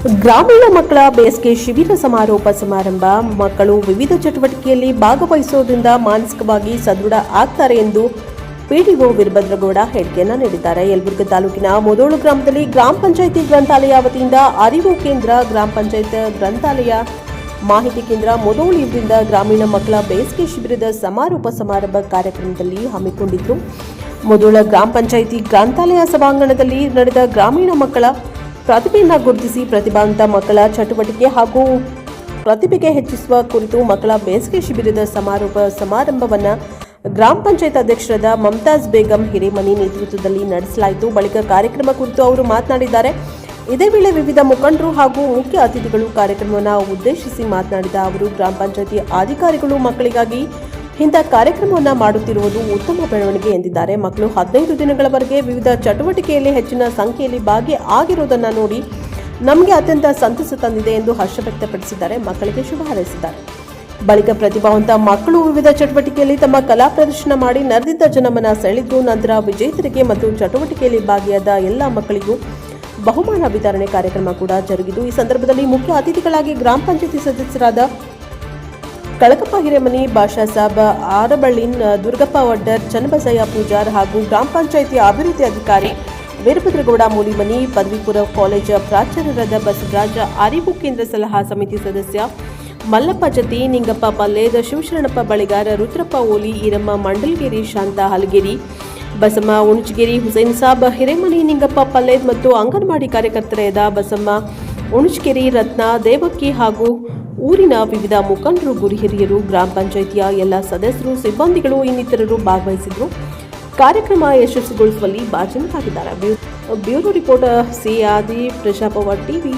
ಗ್ರಾಮೀಣ ಮಕ್ಕಳ ಬೇಸಿಗೆ ಶಿಬಿರ ಸಮಾರೋಪ ಸಮಾರಂಭ. ಮಕ್ಕಳು ವಿವಿಧ ಚಟುವಟಿಕೆಯಲ್ಲಿ ಭಾಗವಹಿಸುವುದರಿಂದ ಮಾನಸಿಕವಾಗಿ ಸದೃಢ ಆಗ್ತಾರೆ ಎಂದು ಪಿಡಿಒ ವೀರಭದ್ರಗೌಡ ಹೇಳಿಕೆಯನ್ನು ನೀಡಿದ್ದಾರೆ. ಯಲಬುರ್ಗಾ ತಾಲೂಕಿನ ಮುದೋಳು ಗ್ರಾಮದಲ್ಲಿ ಗ್ರಾಮ ಪಂಚಾಯಿತಿ ಗ್ರಂಥಾಲಯ ವತಿಯಿಂದ ಅರಿವು ಕೇಂದ್ರ, ಗ್ರಾಮ ಪಂಚಾಯತ್ ಗ್ರಂಥಾಲಯ ಮಾಹಿತಿ ಕೇಂದ್ರ ಮುದೋಳು ಇವರಿಂದ ಗ್ರಾಮೀಣ ಮಕ್ಕಳ ಬೇಸಿಗೆ ಶಿಬಿರದ ಸಮಾರೋಪ ಸಮಾರಂಭ ಕಾರ್ಯಕ್ರಮದಲ್ಲಿ ಹಮ್ಮಿಕೊಂಡಿದ್ರು. ಮುದೋಳ ಗ್ರಾಮ ಪಂಚಾಯಿತಿ ಗ್ರಂಥಾಲಯ ಸಭಾಂಗಣದಲ್ಲಿ ನಡೆದ ಗ್ರಾಮೀಣ ಮಕ್ಕಳ ಪ್ರತಿಭೆಯನ್ನು ಗುರುತಿಸಿ ಪ್ರತಿಭಾವಂತ ಮಕ್ಕಳ ಚಟುವಟಿಕೆ ಹಾಗೂ ಪ್ರತಿಭೆಗೆ ಹೆಚ್ಚಿಸುವ ಕುರಿತು ಮಕ್ಕಳ ಬೇಸಿಗೆ ಶಿಬಿರದ ಸಮಾರೋಪ ಸಮಾರಂಭವನ್ನು ಗ್ರಾಮ ಪಂಚಾಯತ್ ಅಧ್ಯಕ್ಷರಾದ ಮಮತಾಜ್ ಬೇಗಂ ಹಿರೇಮನಿ ನೇತೃತ್ವದಲ್ಲಿ ನಡೆಸಲಾಯಿತು. ಬಳಿಕ ಕಾರ್ಯಕ್ರಮ ಕುರಿತು ಅವರು ಮಾತನಾಡಿದ್ದಾರೆ. ಇದೇ ವೇಳೆ ವಿವಿಧ ಮುಖಂಡರು ಹಾಗೂ ಮುಖ್ಯ ಅತಿಥಿಗಳು ಕಾರ್ಯಕ್ರಮವನ್ನು ಉದ್ದೇಶಿಸಿ ಮಾತನಾಡಿದ ಅವರು, ಗ್ರಾಮ ಪಂಚಾಯತಿ ಅಧಿಕಾರಿಗಳು ಮಕ್ಕಳಿಗಾಗಿ ಇಂಥ ಕಾರ್ಯಕ್ರಮವನ್ನು ಮಾಡುತ್ತಿರುವುದು ಉತ್ತಮ ಬೆಳವಣಿಗೆ ಎಂದಿದ್ದಾರೆ. ಮಕ್ಕಳು 15 ದಿನಗಳವರೆಗೆ ವಿವಿಧ ಚಟುವಟಿಕೆಯಲ್ಲಿ ಹೆಚ್ಚಿನ ಸಂಖ್ಯೆಯಲ್ಲಿ ಭಾಗಿಯಾಗಿರುವುದನ್ನು ನೋಡಿ ನಮಗೆ ಅತ್ಯಂತ ಸಂತಸ ತಂದಿದೆ ಎಂದು ಹರ್ಷ ವ್ಯಕ್ತಪಡಿಸಿದ್ದಾರೆ. ಮಕ್ಕಳಿಗೆ ಶುಭ ಹಾರೈಸಿದ್ದಾರೆ. ಬಳಿಕ ಪ್ರತಿಭಾವಂತ ಮಕ್ಕಳು ವಿವಿಧ ಚಟುವಟಿಕೆಯಲ್ಲಿ ತಮ್ಮ ಕಲಾ ಪ್ರದರ್ಶನ ಮಾಡಿ ನೆರೆದಿದ್ದ ಜನಮನ ಸೆಳೆದು ನಂತರ ವಿಜೇತರಿಗೆ ಮತ್ತು ಚಟುವಟಿಕೆಯಲ್ಲಿ ಭಾಗಿಯಾದ ಎಲ್ಲ ಮಕ್ಕಳಿಗೂ ಬಹುಮಾನ ವಿತರಣೆ ಕಾರ್ಯಕ್ರಮ ಕೂಡ ಜರುಗಿತು. ಈ ಸಂದರ್ಭದಲ್ಲಿ ಮುಖ್ಯ ಅತಿಥಿಗಳಾಗಿ ಗ್ರಾಮ ಪಂಚಾಯತಿ ಸದಸ್ಯರಾದ ಕಳಕಪ್ಪ ಹಿರೇಮನಿ, ಭಾಷಾ ಸಾಬ್ ಆರಬಳ್ಳಿನ್, ದುರ್ಗಪ್ಪ ವಡ್ಡರ್, ಚನ್ನಬಸಯ್ಯ ಪೂಜಾರ್ ಹಾಗೂ ಗ್ರಾಮ ಪಂಚಾಯಿತಿ ಅಭಿವೃದ್ಧಿ ಅಧಿಕಾರಿ ವೀರಭದ್ರಗೌಡ ಮೂಲಿಮನಿ, ಪದವಿಪೂರ್ವ ಕಾಲೇಜ್ ಪ್ರಾಚಾರ್ಯರಾದ ಬಸವರಾಜ, ಅರಿವು ಕೇಂದ್ರ ಸಲಹಾ ಸಮಿತಿ ಸದಸ್ಯ ಮಲ್ಲಪ್ಪ ಜತಿ, ನಿಂಗಪ್ಪ ಪಲ್ಲೇದ್, ಶಿವಶರಣಪ್ಪ ಬಳಿಗಾರ, ರುದ್ರಪ್ಪ ಓಲಿ, ಈರಮ್ಮ ಮಂಡಲ್ಗೇರಿ, ಶಾಂತ ಹಲಗೇರಿ, ಬಸಮ್ಮ ಉಣಚಗೇರಿ, ಹುಸೇನ್ ಸಾಬ್ ಹಿರೇಮನಿ, ನಿಂಗಪ್ಪ ಪಲ್ಲೇದ್ ಮತ್ತು ಅಂಗನವಾಡಿ ಕಾರ್ಯಕರ್ತರಾದ ಬಸಮ್ಮ ಉಣಚಗೇರಿ, ರತ್ನ, ದೇವಕ್ಕಿ ಹಾಗೂ ಊರಿನ ವಿವಿಧ ಮುಖಂಡರು, ಗುರು ಹಿರಿಯರು, ಗ್ರಾಮ ಪಂಚಾಯಿತಿಯ ಎಲ್ಲ ಸದಸ್ಯರು, ಸಿಬ್ಬಂದಿಗಳು ಇನ್ನಿತರರು ಭಾಗವಹಿಸಿದ್ರು. ಕಾರ್ಯಕ್ರಮ ಯಶಸ್ವಿಗೊಳಿಸುವಲ್ಲಿ ಭಾಜನರಾಗಿದ್ದಾರೆ. ಬ್ಯೂರೋ ರಿಪೋರ್ಟರ್ ಸಿ ಆದಿ, ಪ್ರಜಾಪವ ಟಿವಿ.